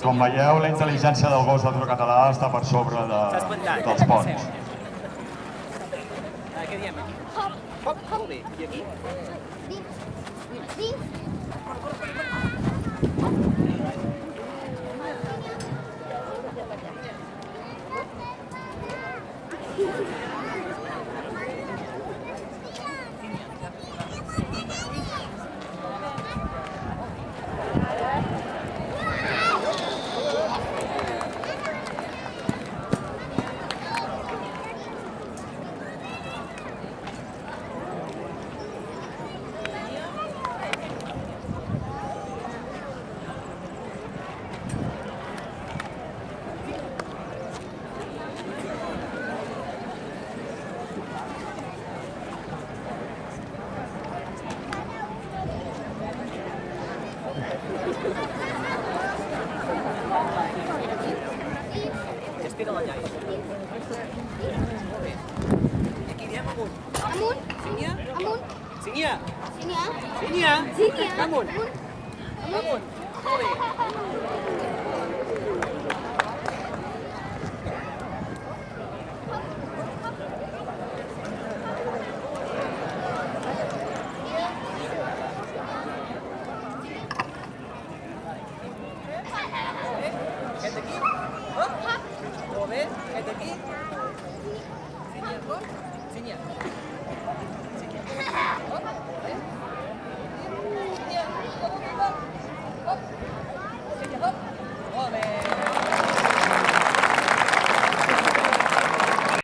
Com veieu, la intel·ligència del gos d'atur català està per sobre dels ponts. Què diem? Hop. Molt bé. I aquí? Dins. Estira la llaia. Molt bé. I aquí diem amunt. Amunt. Sínia? Amunt. Sínia? Sínia. Sínia? Sínia. Amunt. Amunt. Amunt. Molt bé.